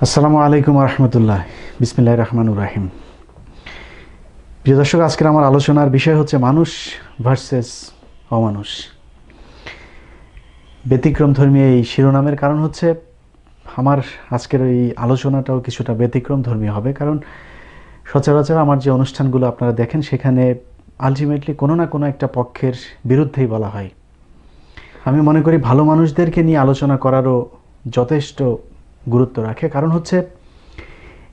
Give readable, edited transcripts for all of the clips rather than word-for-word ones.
আসসালামু আলাইকুম রহমতুল্লাহ। বিসমিল্লাহির রহমানির রহিম। প্রিয় দর্শক, আজকের আমার আলোচনার বিষয় হচ্ছে মানুষ ভার্সেস অমানুষ। ব্যতিক্রম ধর্মী এই শিরোনামের কারণ হচ্ছে আমার আজকের এই আলোচনাটাও কিছুটা ব্যতিক্রম ধর্মী হবে, কারণ সচরাচর আমার যে অনুষ্ঠানগুলো আপনারা দেখেন সেখানে আলটিমেটলি কোনো না কোনো একটা পক্ষের বিরুদ্ধেই বলা হয়। আমি মনে করি ভালো মানুষদেরকে নিয়ে আলোচনা করারও যথেষ্ট গুরুত্ব রাখে, কারণ হচ্ছে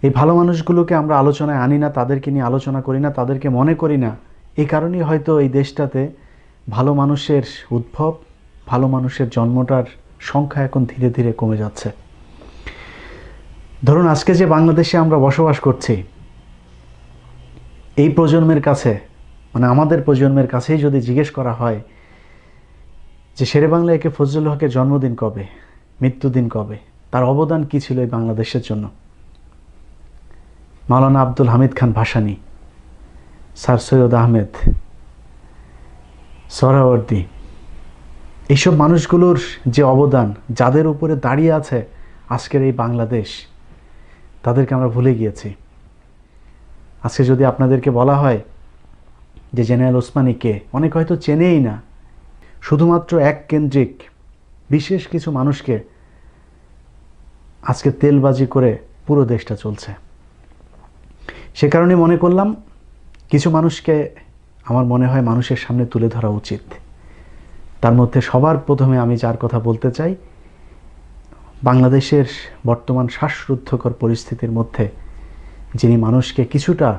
এই ভালো মানুষগুলোকে আমরা আলোচনায় আনি না, তাদেরকে নিয়ে আলোচনা করি না, তাদেরকে মনে করি না। এই কারণেই হয়তো এই দেশটাতে ভালো মানুষের উদ্ভব, ভালো মানুষের জন্মটার সংখ্যা এখন ধীরে ধীরে কমে যাচ্ছে। ধরুন, আজকে যে বাংলাদেশে আমরা বসবাস করছি, এই প্রজন্মের কাছে, মানে আমাদের প্রজন্মের কাছেই যদি জিজ্ঞেস করা হয় যে শেরে বাংলা একে ফজলুল হকের জন্মদিন কবে, মৃত্যুদিন কবে, তার অবদান কী ছিল এই বাংলাদেশের জন্য, মাওলানা আব্দুল হামিদ খান ভাসানী, স্যার সৈয়দ আহমেদ, সোহরাওয়ার্দী, এইসব মানুষগুলোর যে অবদান, যাদের উপরে দাঁড়িয়ে আছে আজকের এই বাংলাদেশ, তাদেরকে আমরা ভুলে গিয়েছি। আজকে যদি আপনাদেরকে বলা হয় যে জেনারেল ওসমানী কে, অনেক হয়তো চেনেই না। শুধুমাত্র এক কেন্দ্রিক বিশেষ কিছু মানুষকে আজকে তেলবাজি করে পুরো দেশটা চলছে। সে কারণে মনে করলাম কিছু মানুষকে আমার মনে হয় মানুষের সামনে তুলে ধরা উচিত। তার মধ্যে সবার প্রথমে আমি যার কথা বলতে চাই, বাংলাদেশের বর্তমান শ্বাসরুদ্ধকর পরিস্থিতির মধ্যে যিনি মানুষকে কিছুটা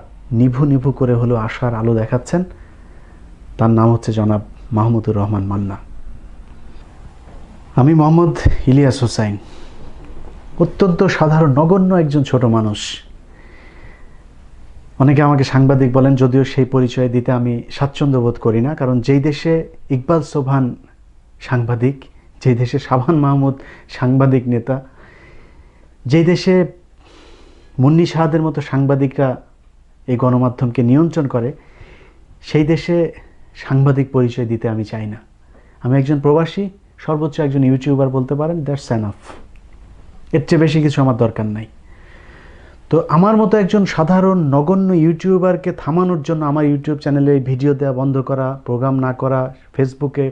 নিভু নিভু করে হলেও আশার আলো দেখাচ্ছেন, তার নাম হচ্ছে জনাব মাহমুদুর রহমান মান্না। আমি মোহাম্মদ ইলিয়াস হোসাইন, অত্যন্ত সাধারণ নগণ্য একজন ছোট মানুষ। অনেকে আমাকে সাংবাদিক বলেন, যদিও সেই পরিচয় দিতে আমি স্বাচ্ছন্দ্য বোধ করি না, কারণ যেই দেশে ইকবাল সোবহান সাংবাদিক, যেই দেশে শাবান মাহমুদ সাংবাদিক নেতা, যেই দেশে মুন্নি শাহাদের মতো সাংবাদিকরা এই গণমাধ্যমকে নিয়ন্ত্রণ করে, সেই দেশে সাংবাদিক পরিচয় দিতে আমি চাই না। আমি একজন প্রবাসী, সর্বোচ্চ একজন ইউটিউবার বলতে পারেন, দ্যাটস এনাফ। এর চেয়ে বেশি কিছু আমার দরকার নাই। তো আমার মতো একজন সাধারণ নগণ্য ইউটিউবারকে থামানোর জন্য আমার ইউটিউব চ্যানেলে ভিডিও দেওয়া বন্ধ করা, প্রোগ্রাম না করা, ফেসবুকে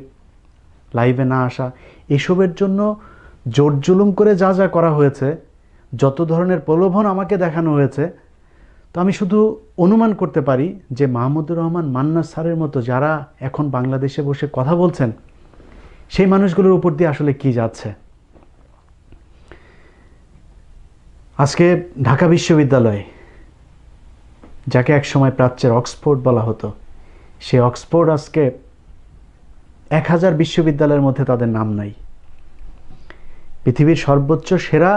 লাইভে না আসা, এসবের জন্য জোর জুলুম করে যা যা করা হয়েছে, যত ধরনের প্রলোভন আমাকে দেখানো হয়েছে, তো আমি শুধু অনুমান করতে পারি যে মাহমুদুর রহমান মান্না স্যারের মতো যারা এখন বাংলাদেশে বসে কথা বলছেন, সেই মানুষগুলোর উপর দিয়ে আসলে কি যাচ্ছে। আজকে ঢাকা বিশ্ববিদ্যালয়, যাকে একসময় প্রাচ্যের অক্সফোর্ড বলা হতো, সেই অক্সফোর্ড আজকে 1000 বিশ্ববিদ্যালয়ের মধ্যে তাদের নাম নাই। পৃথিবীর সর্বোচ্চ সেরা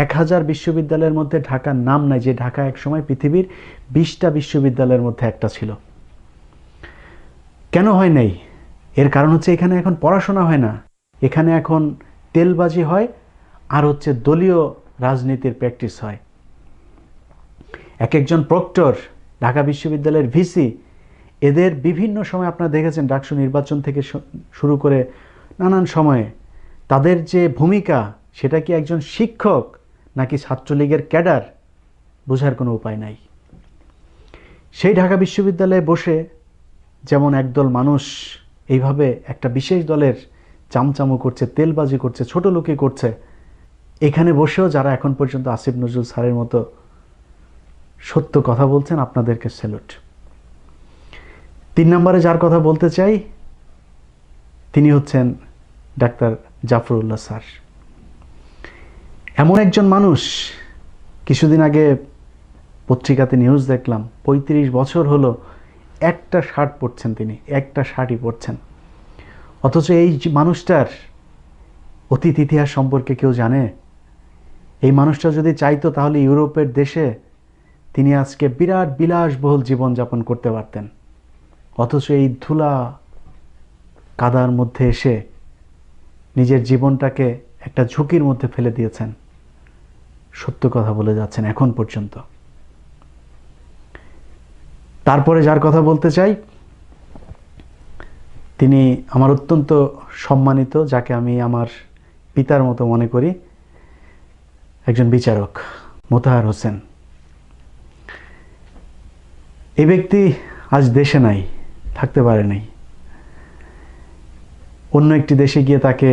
1000 বিশ্ববিদ্যালয়ের মধ্যে ঢাকার নাম নাই, যে ঢাকা একসময় পৃথিবীর 20টা বিশ্ববিদ্যালয়ের মধ্যে একটা ছিল। কেন হয় নাই? এর কারণ হচ্ছে এখানে এখন পড়াশোনা হয় না, এখানে এখন তেলবাজি হয়, আর হচ্ছে দলীয় রাজনীতির প্র্যাকটিস হয়। এক একজন প্রক্টর, ঢাকা বিশ্ববিদ্যালয়ের ভিসি, এদের বিভিন্ন সময় আপনারা দেখেছেন, ডাকসু নির্বাচন থেকে শুরু করে নানান সময়ে তাদের যে ভূমিকা, সেটা কি একজন শিক্ষক নাকি ছাত্রলীগের ক্যাডার, বোঝার কোনো উপায় নাই। সেই ঢাকা বিশ্ববিদ্যালয়ে বসে যেমন একদল মানুষ এইভাবে একটা বিশেষ দলের চামচামো করছে, তেলবাজি করছে, ছোট লোকি করছে, এখানে বসেও যারা এখন পর্যন্ত আসিফ নজরুল স্যারের মতো সত্য কথা বলছেন, আপনাদেরকে স্যালুট। 3 নম্বরে যার কথা বলতে চাই, তিনি হচ্ছেন ডাক্তার জাফরুল্লাহ স্যার। এমন একজন মানুষ, কিছুদিন আগে পত্রিকাতে নিউজ দেখলাম, 35 বছর হলো একটা শার্ট পরছেন, তিনি একটা শার্টই পরছেন। অথচ এই মানুষটার অতীত ইতিহাস সম্পর্কে কেউ জানে? এই মানুষটা যদি চাইতো তাহলে ইউরোপের দেশে তিনি আজকে বিরাট বিলাসবহুল জীবনযাপন করতে পারতেন। অথচ এই ধুলা কাদার মধ্যে এসে নিজের জীবনটাকে একটা ঝুঁকির মধ্যে ফেলে দিয়েছেন, সত্য কথা বলে যাচ্ছেন এখন পর্যন্ত। তারপরে যার কথা বলতে চাই, তিনি আমার অত্যন্ত সম্মানিত, যাকে আমি আমার পিতার মতো মনে করি, একজন বিচারক মোতাহার হোসেন। এই ব্যক্তি আজ দেশে নাই, থাকতে পারে নাই। অন্য একটি দেশে গিয়ে তাকে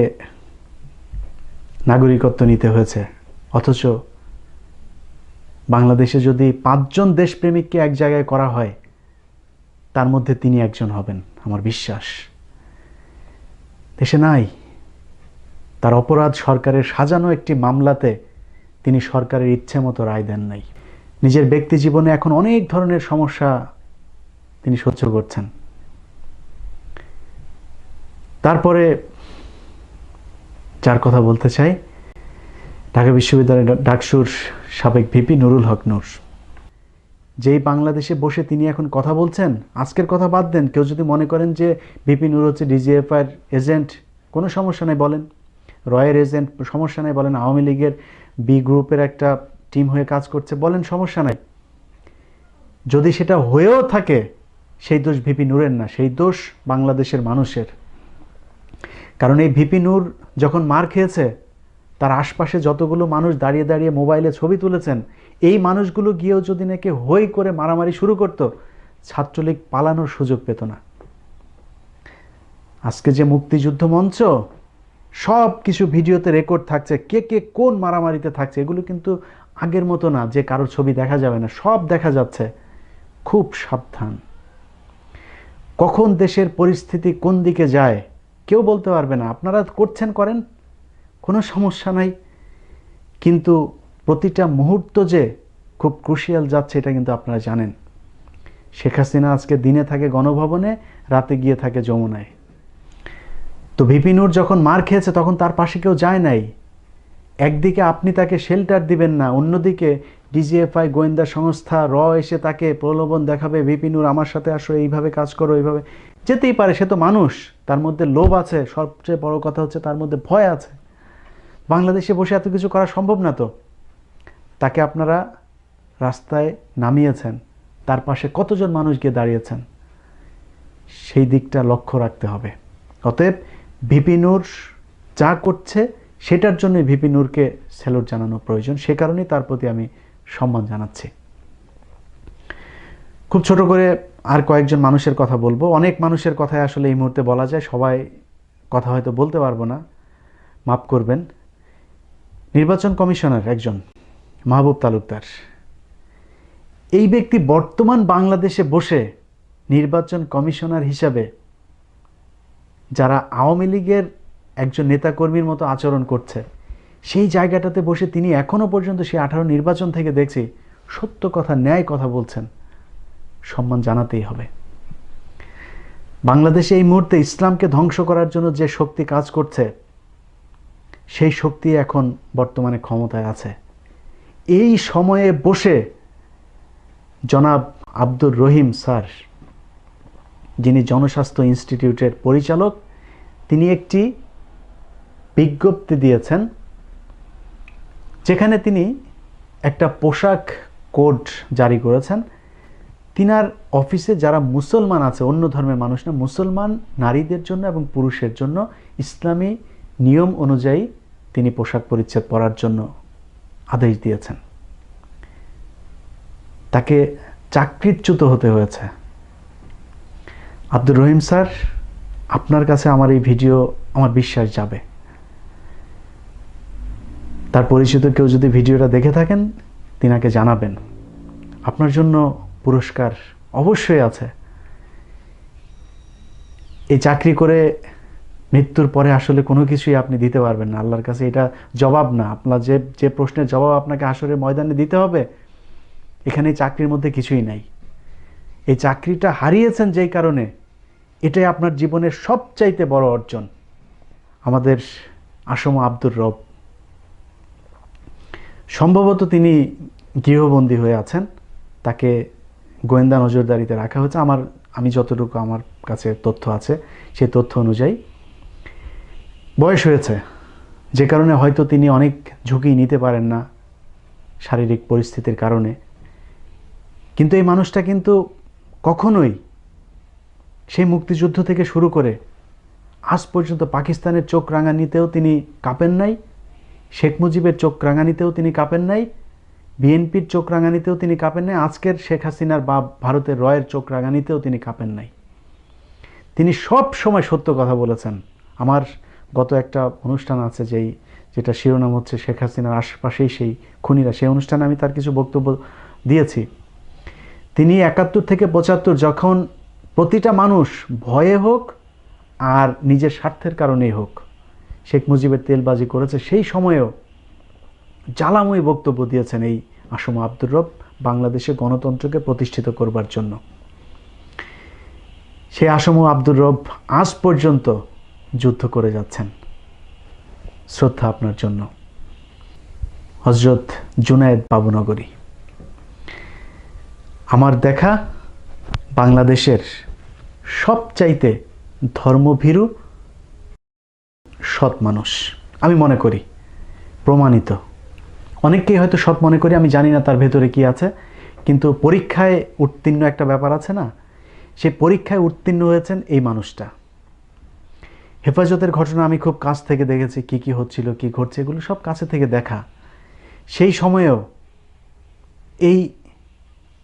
নাগরিকত্ব নিতে হয়েছে। অথচ বাংলাদেশে যদি 5 জন দেশপ্রেমিককে এক জায়গায় করা হয়, তার মধ্যে তিনি একজন হবেন, আমার বিশ্বাস। দেশে নাই। তার অপরাধ সরকারের সাজানো একটি মামলাতে তিনি সরকারের ইচ্ছে মতো রায় দেন নাই। নিজের ব্যক্তি জীবনে এখন অনেক ধরনের সমস্যা তিনি সহ্য করছেন। তারপরে যার কথা বলতে চাই, ঢাকা বিশ্ববিদ্যালয়ের ডাকসুর সাবেক ভিপি নুরুল হক নূর। যেই বাংলাদেশে বসে তিনি এখন কথা বলছেন, আজকের কথা বাদ দেন, কেউ যদি মনে করেন যে ভিপি নূর হচ্ছে ডিজিএফআইয়ের এজেন্ট, কোনো সমস্যা নেই বলেন। রয়ের এজেন্ট, সমস্যা নেই বলেন। আওয়ামী লীগের বি গ্রুপের একটা টিম হয়ে কাজ করছে, বলেন, সমস্যা নাই। যদি সেটা হয়েও থাকে, সেই দোষ ভিপি নূরের না, সেই দোষ বাংলাদেশের মানুষের। কারণ এই ভিপি নূর যখন মার খেয়েছে, তার আশপাশে যতগুলো মানুষ দাঁড়িয়ে দাঁড়িয়ে মোবাইলে ছবি তুলেছেন, এই মানুষগুলো গিয়েও যদি নাকি হই করে মারামারি শুরু করত, ছাত্রলীগ পালানোর সুযোগ পেত না। আজকে যে মুক্তিযুদ্ধ মঞ্চ, সব কিছু ভিডিওতে রেকর্ড থাকছে, কে কে কোন মারামারিতে থাকছে। এগুলো কিন্তু আগের মতো না যে কারোর ছবি দেখা যাবে না, সব দেখা যাচ্ছে। খুব সাবধান। কখন দেশের পরিস্থিতি কোন দিকে যায় কেউ বলতে পারবে না। আপনারা করছেন, করেন, কোনো সমস্যা নাই, কিন্তু প্রতিটা মুহূর্ত যে খুব ক্রুশিয়াল যাচ্ছে এটা কিন্তু আপনারা জানেন। শেখ হাসিনা আজকে দিনে থাকে গণভবনে, রাতে গিয়ে থাকে যমুনায়। তো ভিপি নূর যখন মার খেয়েছে তখন তার পাশে কেউ যায় নাই। একদিকে আপনি তাকে শেল্টার দিবেন না, অন্যদিকে ডিজিএফআই গোয়েন্দা সংস্থা এসে তাকে প্রলোভন দেখাবে, ভিপি নূর আমার সাথে আসো, এইভাবে কাজ করো, এইভাবে। যেতেই পারে, সে তো মানুষ, তার মধ্যে লোভ আছে, সবচেয়ে বড় কথা হচ্ছে তার মধ্যে ভয় আছে। বাংলাদেশে বসে এত কিছু করা সম্ভব না। তো তাকে আপনারা রাস্তায় নামিয়েছেন, তার পাশে কতজন মানুষ গিয়ে দাঁড়িয়েছেন, সেই দিকটা লক্ষ্য রাখতে হবে। অতএব ভিপি নূর যা করছে সেটার জন্য ভিপি নূরকে স্যালুট জানানো প্রয়োজন। সে কারণেই তার প্রতি আমি সম্মান জানাচ্ছি। খুব ছোট করে আর কয়েকজন মানুষের কথা বলবো। অনেক মানুষের কথাই আসলে এই মুহূর্তে বলা যায়, সবাই কথা হয়তো বলতে পারবো না, মাফ করবেন। নির্বাচন কমিশনার একজন মাহবুব তালুকদার, এই ব্যক্তি বর্তমান বাংলাদেশে বসে নির্বাচন কমিশনার হিসাবে যারা আওয়ামী লীগের একজন নেতাকর্মীর মতো আচরণ করছে, সেই জায়গাটাতে বসে তিনি এখনো পর্যন্ত সেই 18 নির্বাচন থেকে দেখছি সত্য কথা, ন্যায় কথা বলছেন। সম্মান জানাতেই হবে। বাংলাদেশে এই মুহূর্তে ইসলামকে ধ্বংস করার জন্য যে শক্তি কাজ করছে, সেই শক্তি এখন বর্তমানে ক্ষমতায় আছে। এই সময়ে বসে জনাব আব্দুর রহিম স্যার, যিনি জনস্বাস্থ্য ইনস্টিটিউটের পরিচালক, তিনি একটি বিজ্ঞপ্তি দিয়েছেন যেখানে তিনি একটা পোশাক কোড জারি করেছেন। তিনার অফিসে যারা মুসলমান আছে, অন্য ধর্মের মানুষ না, মুসলমান নারীদের জন্য এবং পুরুষের জন্য ইসলামী নিয়ম অনুযায়ী তিনি পোশাক পরিচ্ছদ পরার জন্য আদেশ দিয়েছেন। তাকে চাকরিচ্যুত হতে হয়েছে। আব্দুর রহিম স্যার, আপনার কাছে আমার এই ভিডিও, আমার বিশ্বাস যাবে। তার পরিচিত কেউ যদি ভিডিওটা দেখে থাকেন, তিনাকে জানাবেন। আপনার জন্য পুরস্কার অবশ্যই আছে। এই চাকরি করে মৃত্যুর পরে আসলে কোনো কিছুই আপনি দিতে পারবেন না আল্লাহর কাছে। এটা জবাব না। আপনার যে প্রশ্নের জবাব আপনাকে হাসরের ময়দানে দিতে হবে, এখানে চাকরির মধ্যে কিছুই নাই। এই চাকরিটা হারিয়েছেন যেই কারণে, এটাই আপনার জীবনের সবচাইতে বড় অর্জন। আমাদের আসম আব্দুর রব, সম্ভবত তিনি গৃহবন্দী হয়ে আছেন, তাকে গোয়েন্দা নজরদারিতে রাখা হয়েছে। আমি যতটুকু আমার কাছে তথ্য আছে, সেই তথ্য অনুযায়ী বয়স হয়েছে, যে কারণে হয়তো তিনি অনেক ঝুঁকি নিতে পারেন না শারীরিক পরিস্থিতির কারণে। কিন্তু এই মানুষটা কিন্তু কখনোই সেই মুক্তিযুদ্ধ থেকে শুরু করে আজ পর্যন্ত পাকিস্তানের চোখ রাঙানিতেও তিনি কাঁপেন নাই শেখ মুজিবের চোখ রাঙানিতেও তিনি কাঁপেন নাই, বিএনপির চোখ রাঙানিতেও তিনি কাঁপেন নাই, আজকের শেখ হাসিনার বা ভারতের রয়ের চোখ রাঙানিতেও তিনি কাঁপেন নাই। তিনি সব সময় সত্য কথা বলেছেন। আমার গত একটা অনুষ্ঠান আছে যেটা শিরোনাম হচ্ছে শেখ হাসিনার আশপাশেই সেই খুনিরা, সেই অনুষ্ঠানে আমি তার কিছু বক্তব্য দিয়েছি। তিনি 71 থেকে 75 যখন প্রতিটা মানুষ ভয়ে হোক আর নিজের স্বার্থের কারণেই হোক শেখ মুজিবের তেলবাজি করেছে, সেই সময়েও জ্বালাময়ী বক্তব্য দিয়েছেন এই আসম আব্দুর রব বাংলাদেশে গণতন্ত্রকে প্রতিষ্ঠিত করবার জন্য। সেই আসম আব্দুর রব আজ পর্যন্ত যুদ্ধ করে যাচ্ছেন। শ্রদ্ধা আপনার জন্য। হযরত জুনায়েদ বাবুনগরী, আমার দেখা বাংলাদেশের সবচাইতে ধর্মভীরু সৎ মানুষ আমি মনে করি, প্রমাণিত। অনেককেই হয়তো সৎ মনে করি, আমি জানি না তার ভেতরে কি আছে, কিন্তু পরীক্ষায় উত্তীর্ণ একটা ব্যাপার আছে না, সেই পরীক্ষায় উত্তীর্ণ হয়েছেন এই মানুষটা। হেফাজতের ঘটনা আমি খুব কাছ থেকে দেখেছি, কি কি হচ্ছিল, কি ঘটছে, এগুলো সব কাছে থেকে দেখা। সেই সময়েও এই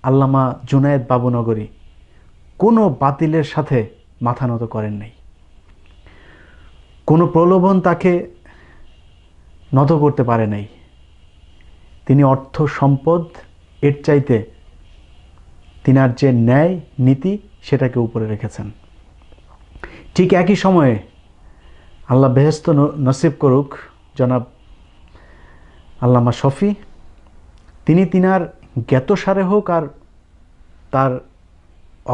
আল্লামা জুনায়েদ বাবুনগরী কোনো বাতিলের সাথে মাথা নত করেন নাই, কোনো প্রলোভন তাকে নত করতে পারে নাই। তিনি অর্থ সম্পদ এর চাইতে তিনার যে ন্যায় নীতি সেটাকে উপরে রেখেছেন। ঠিক একই সময়ে আল্লাহ বেহেশত নসিব করুক জনাব আল্লামা শফি, তিনি তিনার জ্ঞাতসারে হোক আর তার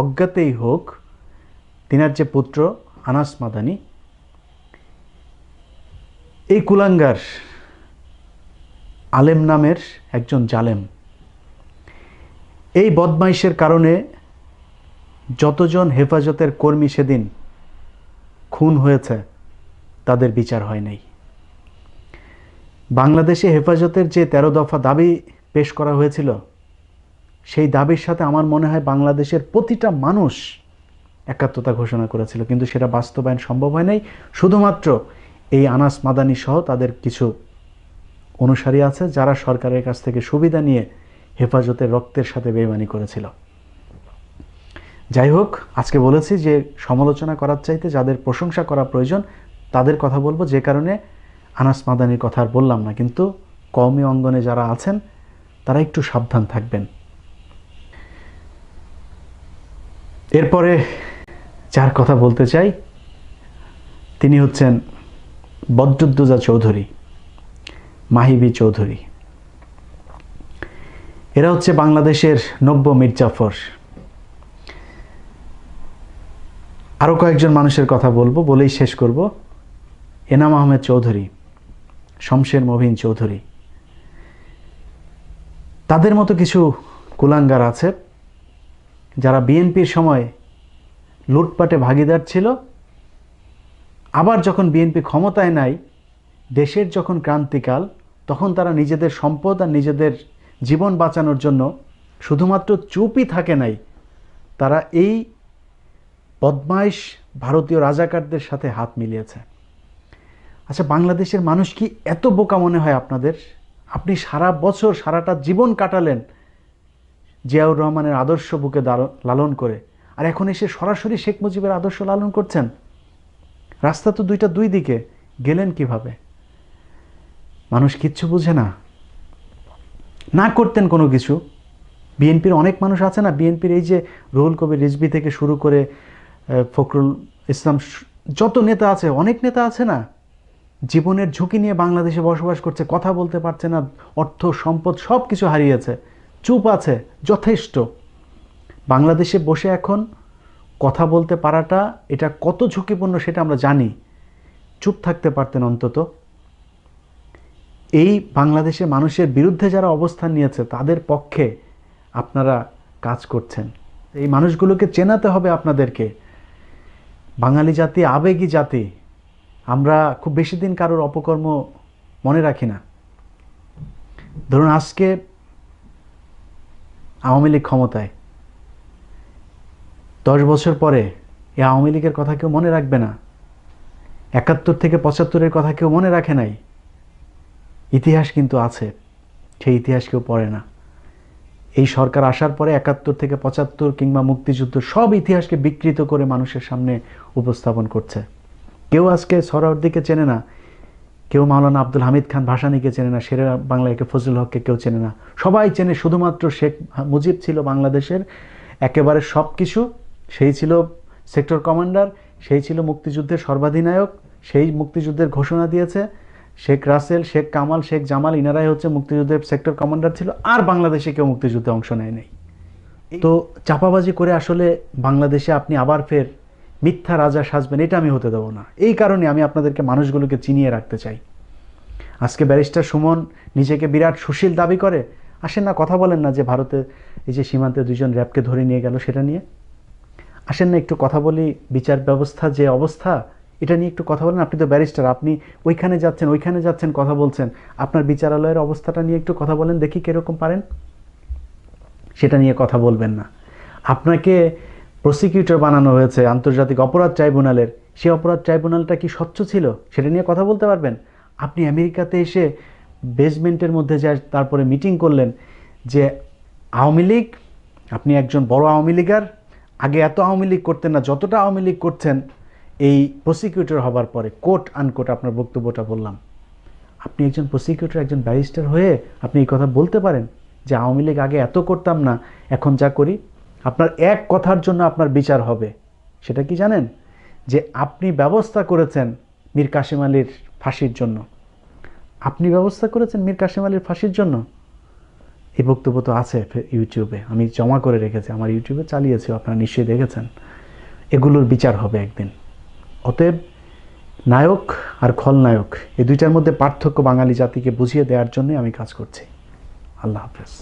অজ্ঞাতেই হোক, তিনার যে পুত্র আনাস মাদানী, এই কুলাঙ্গার আলেম নামের একজন জালেম, এই বদমাইশের কারণে যতজন হেফাজতের কর্মী সেদিন খুন হয়েছে তাদের বিচার হয় নাই। বাংলাদেশে হেফাজতের যে 13 দফা দাবি পেশ করা হয়েছিল, সেই দাবির সাথে আমার মনে হয় বাংলাদেশের প্রতিটা মানুষ একাত্মতা ঘোষণা করেছিল, কিন্তু সেটা বাস্তবায়ন সম্ভব হয় নাই। শুধুমাত্র এই আনাস মাদানী সহ তাদের কিছু অনুসারী আছে যারা সরকারের কাছ থেকে সুবিধা নিয়ে হেফাজতের রক্তের সাথে বেইমানি করেছিল। যাই হোক, আজকে বলেছি যে সমালোচনা করার চাইতে যাদের প্রশংসা করা প্রয়োজন তাদের কথা বলবো, যে কারণে আনাস মাদানীর কথা আর বললাম না। কিন্তু কওমি অঙ্গনে যারা আছেন তারা একটু সাবধান থাকবেন। এরপরে যার কথা বলতে চাই তিনি হচ্ছেন বদরুদ্দোজা চৌধুরী, মাহিবী চৌধুরী। এরা হচ্ছে বাংলাদেশের নব্য মির্জাফর। আরও কয়েকজন মানুষের কথা বলবো, বলেই শেষ করব। এনাম আহমেদ চৌধুরী, শমশের মবিন চৌধুরী, তাদের মতো কিছু কুলাঙ্গার আছে যারা বিএনপির সময় লুটপাটে ভাগিদার ছিল, আবার যখন বিএনপি ক্ষমতায় নাই, দেশের যখন ক্রান্তিকাল, তখন তারা নিজেদের সম্পদ আর নিজেদের জীবন বাঁচানোর জন্য শুধুমাত্র চুপই থাকে নাই, তারা এই বদমাইশ ভারতীয় রাজাকারদের সাথে হাত মিলিয়েছে। আচ্ছা, বাংলাদেশের মানুষ কি এত বোকা মনে হয় আপনাদের? আপনি সারা বছর সারাটা জীবন কাটালেন জিয়াউর রহমানের আদর্শ বুকে লালন করে, আর এখন এসে সরাসরি শেখ মুজিবের আদর্শ লালন করছেন। রাস্তা তো দুই দিকে, গেলেন কিভাবে? মানুষ কিচ্ছু বুঝে না, না করতেন কোনো কিছু। বিএনপির অনেক মানুষ আছে না, বিএনপির এই যে রুহুল কবির রিজভী থেকে শুরু করে ফখরুল ইসলাম, যত নেতা আছে, অনেক নেতা আছে না, জীবনের ঝুঁকি নিয়ে বাংলাদেশে বসবাস করছে, কথা বলতে পারছে না, অর্থ সম্পদ সব কিছু হারিয়েছে, চুপ আছে, যথেষ্ট। বাংলাদেশে বসে এখন কথা বলতে পারাটা এটা কত ঝুঁকিপূর্ণ সেটা আমরা জানি। চুপ থাকতে পারতেন অন্তত। এই বাংলাদেশে মানুষের বিরুদ্ধে যারা অবস্থান নিয়েছে তাদের পক্ষে আপনারা কাজ করছেন। এই মানুষগুলোকে চেনাতে হবে আপনাদেরকে। বাঙালি জাতি আবেগী জাতি, আমরা খুব বেশি দিন কারোর অপকর্ম মনে রাখি না। ধরুন আজকে আওয়ামী লীগ ক্ষমতায়, 10 বছর পরে এই আওয়ামী লীগের কথা কেউ মনে রাখবে না। 71 থেকে 75-এর কথা কেউ মনে রাখে নাই। ইতিহাস কিন্তু আছে, সেই ইতিহাস কেউ পড়ে না। এই সরকার আসার পরে 71 থেকে 75 কিংবা মুক্তিযুদ্ধ সব ইতিহাসকে বিকৃত করে মানুষের সামনে উপস্থাপন করছে। কেউ আজকে সোহরাওয়ার্দীকে চেনে না, কেউ মাওলানা আব্দুল হামিদ খান ভাসানীকে চেনে না, শেরে বাংলাকে ফজলুল হককে কেউ চেনে না। সবাই চেনে শুধুমাত্র শেখ মুজিব ছিল বাংলাদেশের একেবারে সব কিছু। সেই ছিল সেক্টর কমান্ডার, সেই ছিল মুক্তিযুদ্ধের সর্বাধিনায়ক, সেই মুক্তিযুদ্ধের ঘোষণা দিয়েছে। শেখ রাসেল, শেখ কামাল, শেখ জামাল, ইনারাই হচ্ছে মুক্তিযুদ্ধের সেক্টর কমান্ডার ছিল। আর বাংলাদেশে কেউ মুক্তিযুদ্ধে অংশ নেয় নাই। তো চাপাবাজি করে আসলে বাংলাদেশে আপনি আবার ফের মিথ্যা রাজা সাজবেন, এটা আমি হতে দেবো না। এই কারণে আমি আপনাদেরকে মানুষগুলোকে চিনিয়ে রাখতে চাই। আজকে ব্যারিস্টার সুমন নিজেকে বিরাট সুশীল দাবি করে, আসেন না কথা বলেন না যে ভারতে এই যে সীমান্তে 2 জন র্যাবকে ধরে নিয়ে গেল সেটা নিয়ে। আসেন না একটু কথা বলি, বিচার ব্যবস্থা যে অবস্থা এটা নিয়ে একটু কথা বলেন। আপনি তো ব্যারিস্টার, আপনি ওইখানে যাচ্ছেন কথা বলছেন, আপনার বিচারালয়ের অবস্থাটা নিয়ে একটু কথা বলেন দেখি কীরকম পারেন। সেটা নিয়ে কথা বলবেন না। আপনাকে প্রসিকিউটর বানানো হয়েছে আন্তর্জাতিক অপরাধ ট্রাইব্যুনালের, সেই অপরাধ ট্রাইব্যুনালটা কি স্বচ্ছ ছিল সেটা নিয়ে কথা বলতে পারবেন? আপনি আমেরিকাতে এসে বেসমেন্টের মধ্যে যা তারপরে মিটিং করলেন যে আওয়ামী লীগ, আপনি একজন বড় আওয়ামী লীগার, আগে এত আওয়ামী লীগ করতেন না যতটা আওয়ামী লীগ করছেন এই প্রসিকিউটর হবার পরে। কোট আনকোট আপনার বক্তব্যটা বললাম। আপনি একজন প্রসিকিউটর, একজন ব্যারিস্টার হয়ে আপনি এই কথা বলতে পারেন যে আওয়ামী লীগ আগে এত করতাম না, এখন যা করি? আপনার এক কথার জন্য আপনার বিচার হবে। সেটা কি জানেন? যে আপনি ব্যবস্থা করেছেন মীর কাসেম আলীর ফাঁসির জন্য। আপনি ব্যবস্থা করেছেন মীর কাসেম আলীর ফাঁসির জন্য। এই বক্তব্য তো আছে ইউটিউবে, আমি জমা করে রেখেছি, আমার ইউটিউবে চালিয়েছি, আপনারা নিশ্চয়ই দেখেছেন। এগুলোর বিচার হবে একদিন। অতএব নায়ক আর খলনায়ক এই দুইটার মধ্যে পার্থক্য বাঙালি জাতিকে বুঝিয়ে দেওয়ার জন্য আমি কাজ করছি। আল্লাহ হাফেজ।